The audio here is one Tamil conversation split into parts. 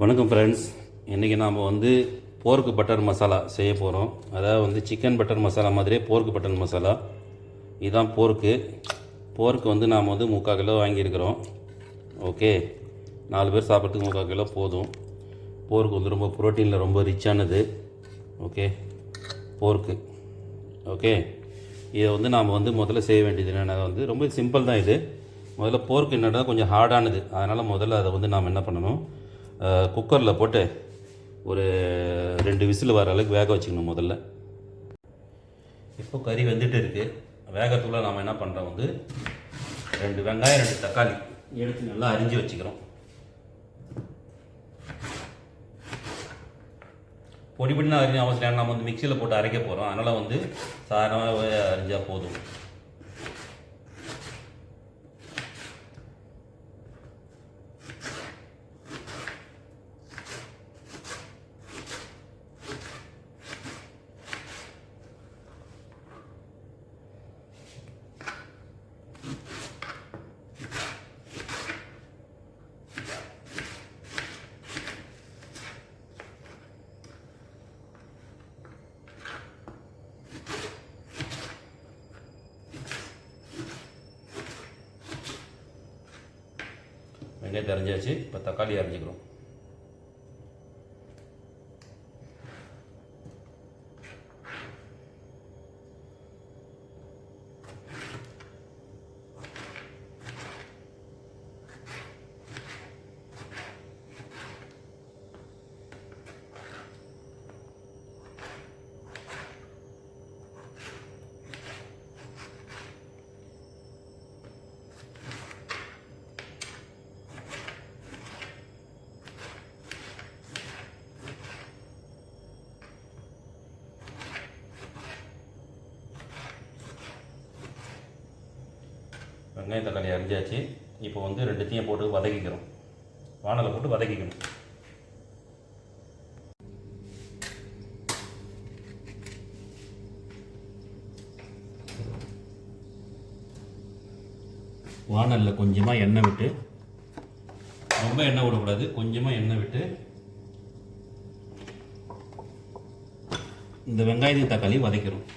வணக்கம் ஃப்ரெண்ட்ஸ். இன்றைக்கி நாம் போர்க்கு பட்டர் மசாலா செய்ய போகிறோம். அதாவது சிக்கன் பட்டர் மசாலா மாதிரியே போர்க்கு பட்டர் மசாலா. இதுதான் போர்க்கு நாம் 3/4 கிலோ வாங்கியிருக்கிறோம். ஓகே, 4 பேர் சாப்பிட்றதுக்கு 3/4 கிலோ போதும். போர்க்கு ரொம்ப ப்ரோட்டீனில் ரொம்ப ரிச்சானது. ஓகே, போர்க்கு. ஓகே, இதை நாம் முதல்ல செய்ய வேண்டியது என்னென்னா ரொம்ப சிம்பிள் தான். இது முதல்ல போர்க்கு என்னடா கொஞ்சம் ஹார்டானது. அதனால் முதல்ல அதை நாம் என்ன பண்ணணும், குக்கரில் போட்டு ஒரு 2 விசில் வர அளவுக்கு வேக வச்சுக்கணும் முதல்ல. இப்போ கறி வெந்துட்டு இருக்குது. வேகத்துக்குள்ள நாம் என்ன பண்ணுறோம், 2 வெங்காயம் 2 தக்காளி எடுத்து நல்லா அரிஞ்சு வச்சுக்கிறோம். பொடி பொடினா அரிஞ்ச அவசியம். நம்ம மிக்சியில் போட்டு அரைக்க போகிறோம். அதனால் சாதாரணமாக அரிஞ்சால் போதும். வெங்காயத்தை அரைஞ்சாச்சு. இப்போ தக்காளி அரைஞ்சிக்கிறோம். வெங்காயம் தக்காளி அரிஞ்சாச்சு. இப்போ 2த்தையும் போட்டு வதக்கிக்கிறோம். வானலை போட்டு வதக்கிக்கணும். வானலில் கொஞ்சமாக எண்ணெய் விட்டு, ரொம்ப எண்ணெய் விடக்கூடாது, கொஞ்சமாக எண்ணெய் விட்டு இந்த வெங்காயத்தையும் தக்காளி வதக்கிறோம்.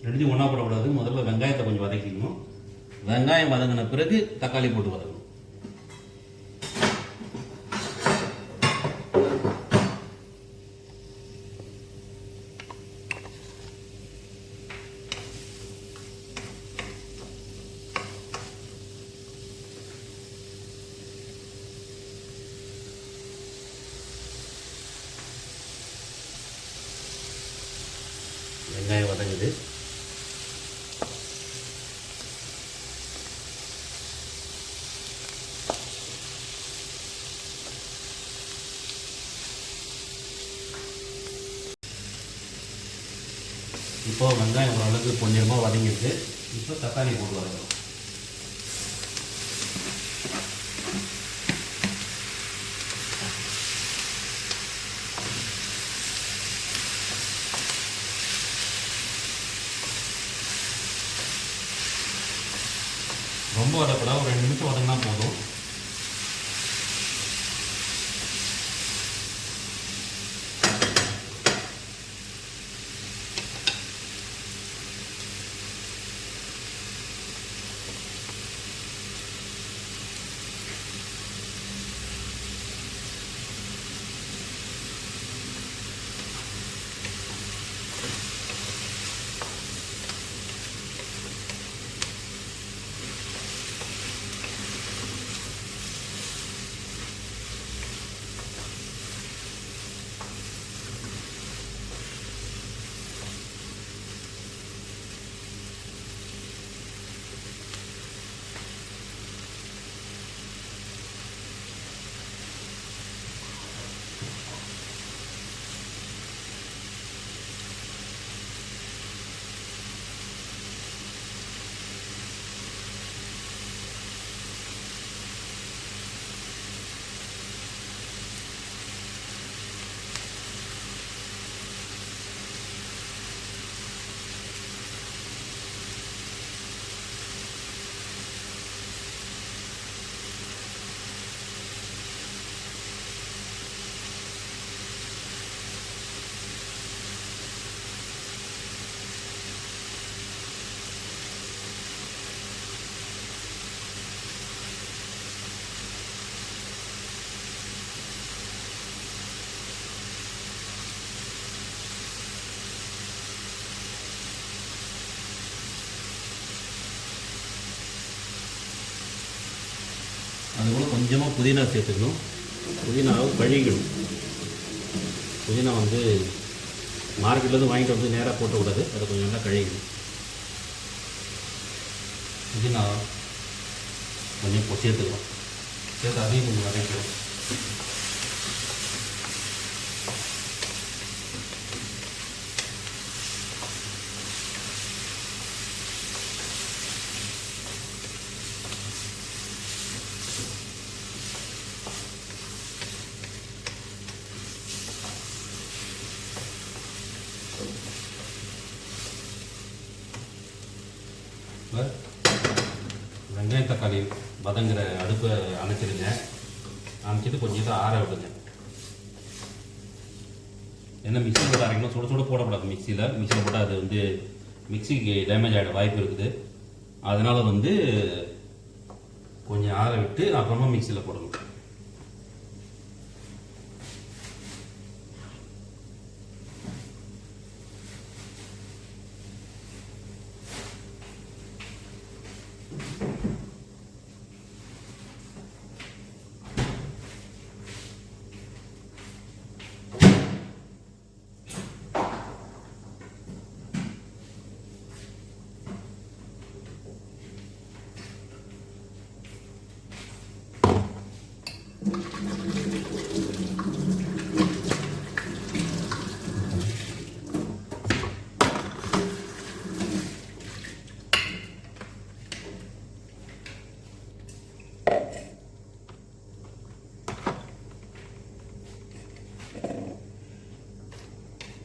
ரெண்டுத்தையும் ஒன்றா போடக்கூடாது. முதல்ல வெங்காயத்தை கொஞ்சம் வதக்கிக்கணும். வெங்காயம் வதங்கின பிறகு தக்காளி போட்டு வதக்கணும். வெங்காயம் வதங்குது. இப்போ வெங்காயம் ஓரளவுக்கு கொஞ்சமாக வதங்கிட்டு, இப்போ தக்காளி போட்டு வதக்கணும். ரொம்ப வதக்கூடாது, ஒரு 2 நிமிஷம் வதங்கினா போதும். கொஞ்சமாக புதினா சேர்த்துக்கணும். புதினாவை கழுவிக்கணும். புதினா வந்து மார்க்கெட்லேருந்து வாங்கிட்டு வந்து நேராக போட்டக்கூடாது, அதை கொஞ்சம் நல்லா கழுவிக்கணும். புதினா கொஞ்சம் சேர்த்துக்கலாம். சேர்த்து அதையும் கொஞ்சம் வதக்கணும். வெங்காயம் தக்காளி வதங்குற அடுப்பை அணைச்சிடுங்க. அணைச்சிட்டு கொஞ்சம் ஆற விடுங்க. ஏன்னா மிக்சியில் போட்டு அரைக்கணும், சுட சுட போடக்கூடாது. மிக்சியில் போட்டால் அது வந்து மிக்சிக்கு டேமேஜ் ஆகிட வாய்ப்பு இருக்குது. அதனால் வந்து கொஞ்சம் ஆற விட்டு அப்புறமா மிக்சியில் போடணும்.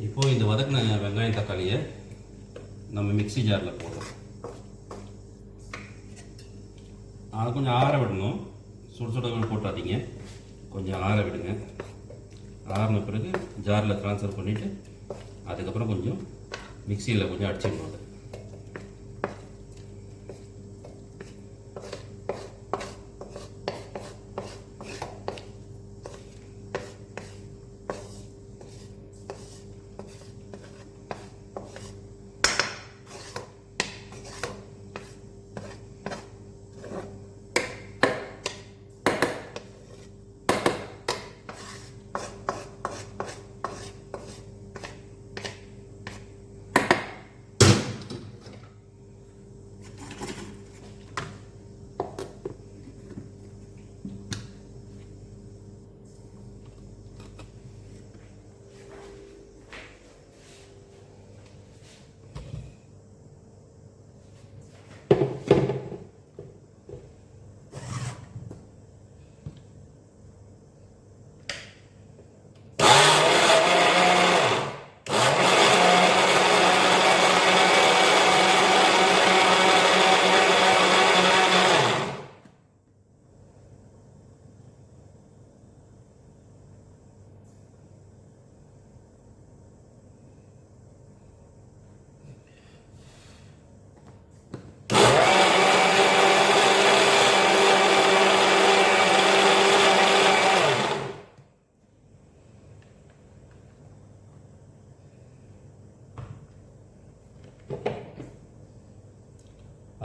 இப்போது இந்த வதக்கின வெங்காயம் தக்காளியை நம்ம மிக்ஸி ஜாரில் போடுறோம். அதை கொஞ்சம் ஆற விடணும். சுட போட்டாதீங்க, கொஞ்சம் ஆற விடுங்க. ஆறின பிறகு ஜாரில் ட்ரான்ஸ்ஃபர் பண்ணிவிட்டு அதுக்கப்புறம் கொஞ்சம் மிக்சியில் கொஞ்சம் அடிச்சிடணும். அதை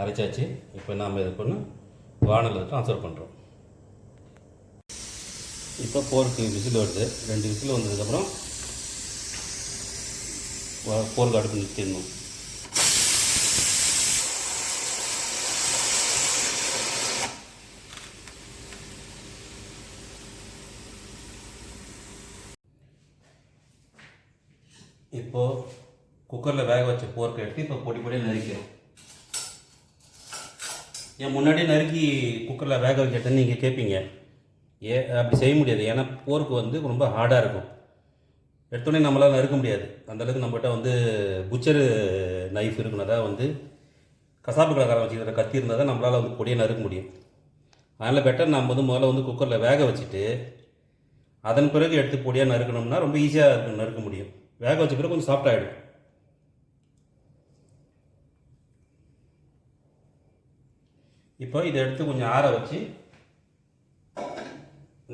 அரைச்சாச்சு. இப்போ நாம் இதை பண்ணி வானலில் ட்ரான்ஸ்ஃபர் பண்ணுறோம். இப்போ போருக்கு விசில் வருது. 2 விசில் வந்ததுக்கப்புறம் போருக்கு அடுப்பு நிறுத்திடணும். இப்போது குக்கரில் வேக வச்ச போர்க்கை எடுத்து இப்போ பொடி பொடியாக நறுக்கிறோம். ஏன் முன்னாடியே நறுக்கி குக்கரில் வேக வைக்கிறதுன்னு நீங்கள் கேட்பீங்க. அப்படி செய்ய முடியாது. ஏன்னா போருக்கு வந்து ரொம்ப ஹார்டாக இருக்கும். எடுத்தோடனே நம்மளால் நறுக்க முடியாது. அந்தளவுக்கு நம்மகிட்ட வந்து புச்சரு நைஃப் இருக்கணும். அதாவது வந்து கசாப்பு கடைக்காரன் வச்சுக்கிற கத்தி இருந்தால் தான் நம்மளால் வந்து பொடியை நறுக்க முடியும். அதனால் பெட்டர் நம்ம வந்து முதல்ல வந்து குக்கரில் வேக வச்சுட்டு அதன் பிறகு எடுத்து பொடியாக நறுக்கணும்னா ரொம்ப ஈஸியாக இருக்கும், நறுக்க முடியும். வேக வச்ச பிறகு கொஞ்சம் சாஃப்டாகிடும். இப்போ இதை எடுத்து கொஞ்சம் ஆற வச்சு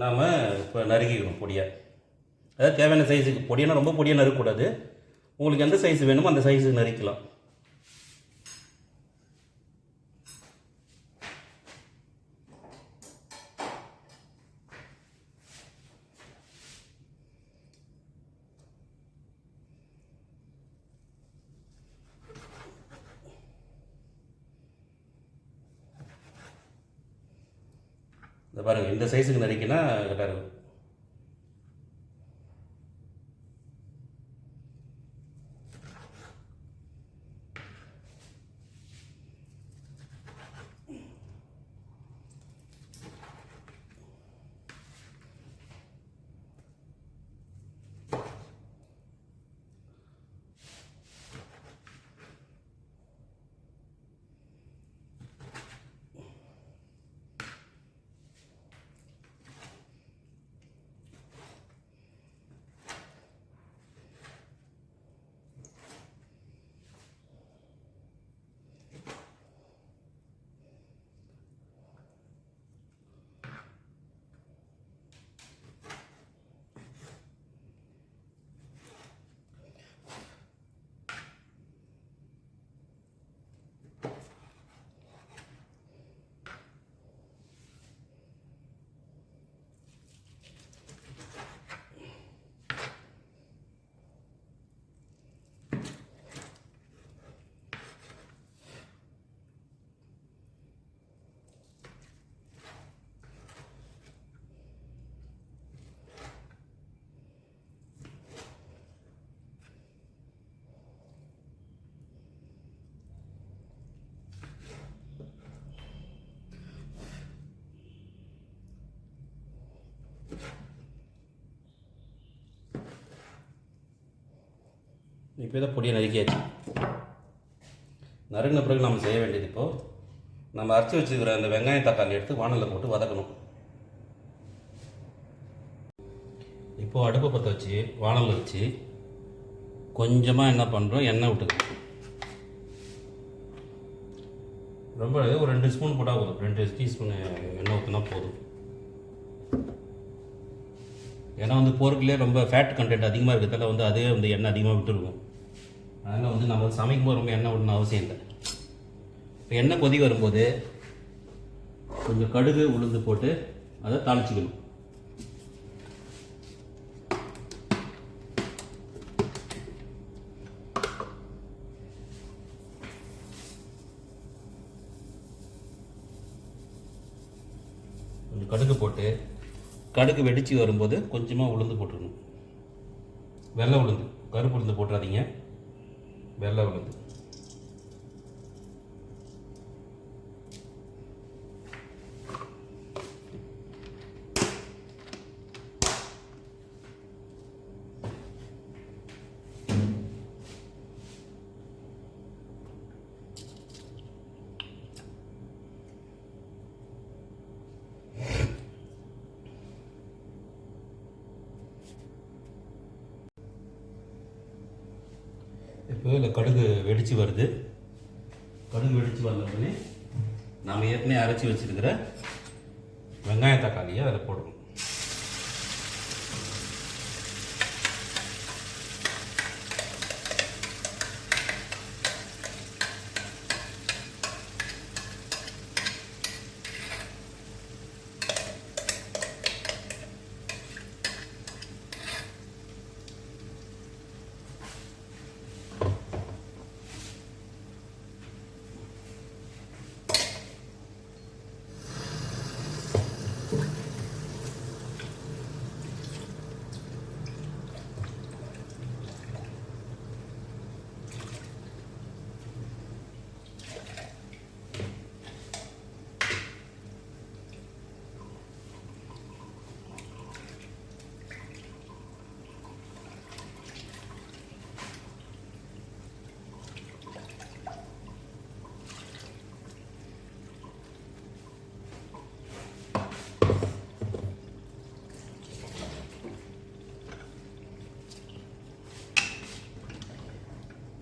நாம் இப்போ நறுக்கிக்கணும் பொடியாக. அதாவது தேவையான சைஸுக்கு பொடியாக, ரொம்ப பொடியாக நறுக்கக்கூடாது. உங்களுக்கு எந்த சைஸ் வேணுமோ அந்த சைஸுக்கு நறுக்கலாம். பாருங்கள், இந்த சைஸுக்கு நறுக்கினா கரெக்டாக இருக்கும். இப்போ இதை பொடியை நறுக்கியாச்சு. நறுக்கின பிறகு நம்ம செய்ய வேண்டியது, இப்போது நம்ம அரைச்சி வச்சுக்கிற அந்த வெங்காயம் தக்காளி எடுத்து வானலில் போட்டு வதக்கணும். இப்போது அடுப்பை பற்ற வச்சு வானலில் வச்சு கொஞ்சமாக என்ன பண்ணுறோம், எண்ணெய் விட்டுக்கணும். ரொம்ப ஒரு 2 ஸ்பூன் போட்டால் போதும். 2 டீஸ்பூன் எண்ணெய் ஊற்றினா போதும். ஏன்னா வந்து போர்க்குலேயே ரொம்ப ஃபேட் கண்டென்ட் அதிகமாக இருக்கிறதால வந்து அதே வந்து எண்ணெய் அதிகமாக விட்டுருக்கும். அதனால் வந்து நம்ம சமைக்கும் போது ரொம்ப எண்ணெய் விடணும் அவசியம் இல்லை. இப்போ எண்ணெய் கொதி வரும்போது கொஞ்சம் கடுகு உளுந்து போட்டு அதை தாளிச்சிக்கணும். கொஞ்சம் கடுகு போட்டு கடுகு வெடித்து வரும்போது கொஞ்சமாக உளுந்து போட்டுருணும். வெள்ளை உளுந்து, கருப்பு உளுந்து போட்டுறாதீங்க, வெள்ளை உளுந்து. இப்போ இல்லை கடுகு வெடித்து வருது. கடுகு வெடித்து வந்தோடனே நாம் ஏற்கனவே அரைச்சி வச்சுருக்கிற வெங்காய தக்காளியை அதில் போடணும்.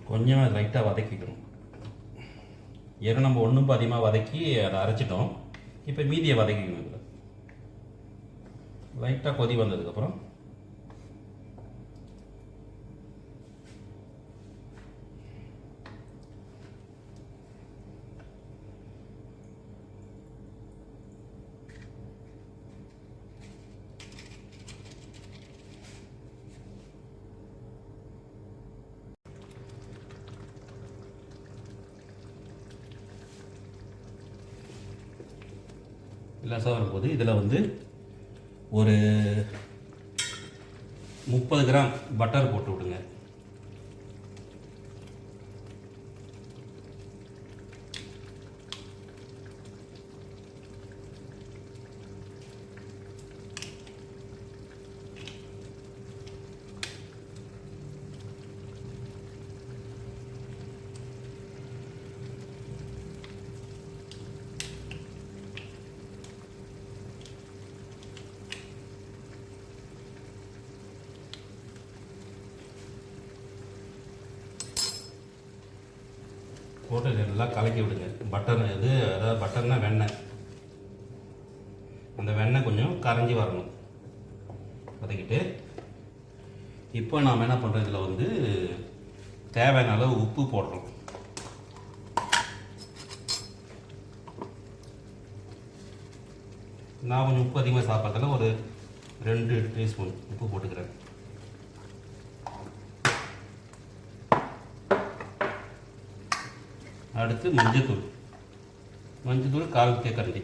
கொஞ்சமாக லைட்டாக வதக்கிக்கணும். ஏன்னா நம்ம ஒன்றும் அதிகமாக வதக்கி அதை அரைச்சிட்டோம். இப்போ மீதியை வதக்கிக்கணும். இதில் லைட்டாக கொதி வந்ததுக்கப்புறம் லேசாக வரும்போது இதில் வந்து ஒரு 30 கிராம் பட்டர் போட்டு விடுங்க. போட்டு நல்லா கலக்கி விடுங்க. பட்டர் இது அதாவது பட்டர்னா வெண்ணெய், அந்த வெண்ணெய் கொஞ்சம் கரைஞ்சி வரணும் வதக்கிட்டு. இப்போ நாம் என்ன பண்ணுறோம், இதில் வந்து தேவையான அளவு உப்பு போடுறோம். நான் கொஞ்சம் உப்பு அதிகமாக சாப்பிட்றதால ஒரு 2 டீஸ்பூன் உப்பு போட்டுக்கிறேன். அடுத்து மஞ்சத்தூள் 1/4 தேக்கரண்டி.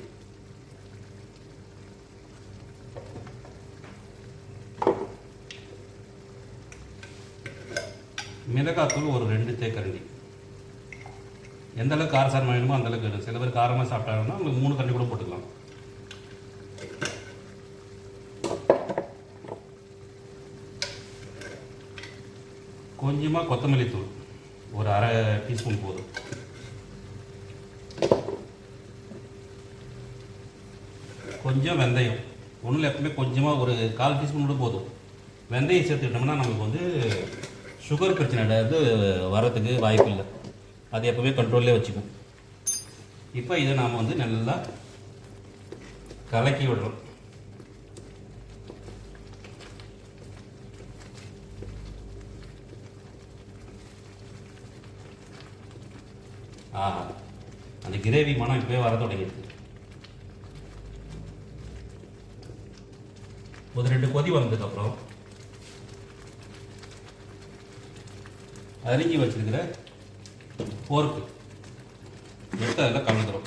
மிளகாத்தூள் ஒரு 2 தேக்கரண்டி. எந்த அளவுக்கு காரசாரம் வேணுமோ அந்த அளவுக்கு வேணும். சில பேர் காரமாக சாப்பிட்டாங்கன்னா உங்களுக்கு 3 கரண்டி கூட போட்டுக்கலாம். கொஞ்சமாக கொத்தமல்லி தூள் ஒரு 1/2 டீஸ்பூன் போதும். கொஞ்சம் வெந்தயம், ஒன்றில் எப்பவுமே கொஞ்சமாக ஒரு 1/4 டீஸ்பூன் கூட போதும். வெந்தயம் சேர்த்துக்கிட்டோம்னா நமக்கு வந்து சுகர் பிரச்சனை வரத்துக்கு வாய்ப்பு இல்லை. அது எப்பவுமே கண்ட்ரோல்லே வச்சுக்கும். இப்போ இதை நாம் வந்து நல்லா கலக்கி விடுறோம். அந்த கிரேவி மனம் இப்போயே வர தொடங்கிடுது. ஒரு 2 கொதி வந்ததுக்கப்புறம் அரிஞ்சி வச்சிருக்கிற போர்க்கு எடுத்து அதில் கலந்துடும்.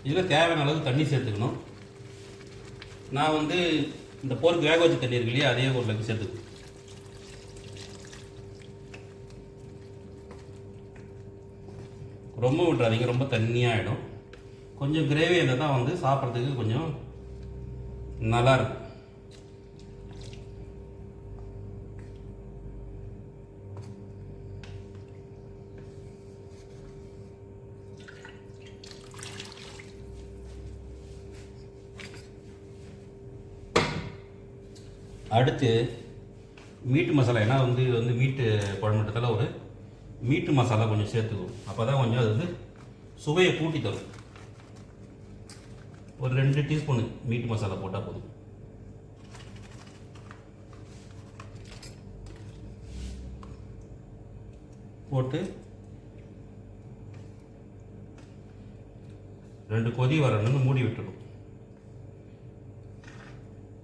இதில் தேவையான அளவு தண்ணி சேர்த்துக்கணும். நான் வந்து இந்த போர்க்கு வேக வச்ச தண்ணி இருக்கு இல்லையா, அதே ஒரு லக்கு சேர்த்துக்கணும். ரொம்ப விட்டுறாதீங்க, ரொம்ப தண்ணியாகிடும். கொஞ்சம் கிரேவி இருந்தால் தான் வந்து சாப்பிட்றதுக்கு கொஞ்சம் நல்லாயிருக்கும். அடுத்து மீட்டு மசாலா, ஏன்னா வந்து மீட்டு குழம்புன்றதால ஒரு மீட்டு மசாலா கொஞ்சம் சேர்த்துக்குவோம். அப்போ தான் கொஞ்சம் அது வந்து சுவையை கூட்டி தரும். ஒரு 2 டீஸ்பூனு மீட்டு மசாலா போட்டால் போதும். போட்டு 2 கொதி வரணும்னு மூடி விட்டுடும்.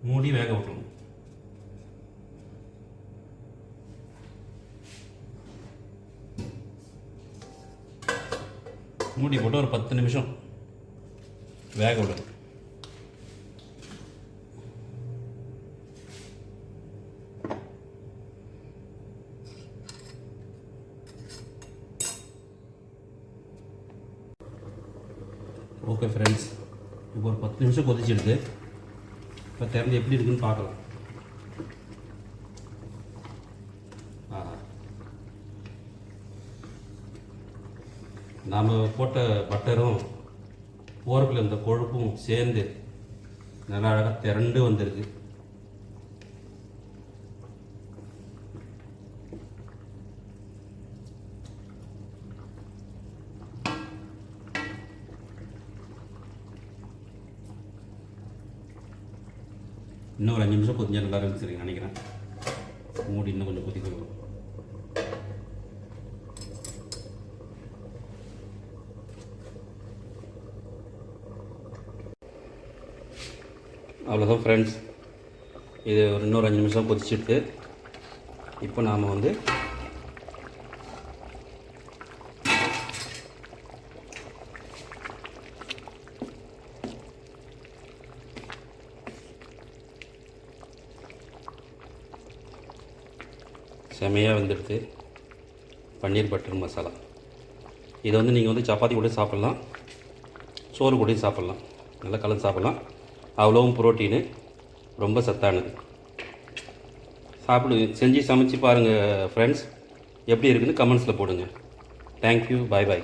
மூடி வேக விட்டுணும். மூடி போட்டு ஒரு 10 நிமிஷம் வேக விடணும். ஓகே ஃப்ரெண்ட்ஸ், இப்போ ஒரு 10 நிமிஷம் கொதிச்சிடுது. இப்போ திறந்து எப்படி இருக்குன்னு பார்க்கலாம். நாம் போட்ட பட்டரும் போர்க்கில் இந்த கொழுப்பும் சேர்ந்து நல்லா அழகாக திரண்டு வந்திருக்கு. இன்னும் ஒரு 5 நிமிஷம் கொஞ்சம் நல்லா இருந்துச்சு நினைக்கிறேன். மூடி இன்னும் கொஞ்சம் கொதிக்கணும். அவ்வளோதான் ஃப்ரெண்ட்ஸ், இது ஒரு இன்னொரு 5 நிமிஷம் கொதிச்சுட்டு இப்போ நாம் வந்து செமையாக வெந்துடுது பன்னீர் பட்டர் மசாலா. இதை வந்து நீங்கள் வந்து சப்பாத்தி கூட சாப்பிட்லாம், சோறு கூடயும் சாப்பிட்லாம், நல்லா கலந்து சாப்பிட்லாம். அவ்வளோவும் புரோட்டீனு, ரொம்ப சத்தானது. செஞ்சு சமைச்சு பாருங்கள் ஃப்ரெண்ட்ஸ். எப்படி இருக்குன்னு கமெண்ட்ஸில் போடுங்க. தேங்க்யூ, பாய் பாய்.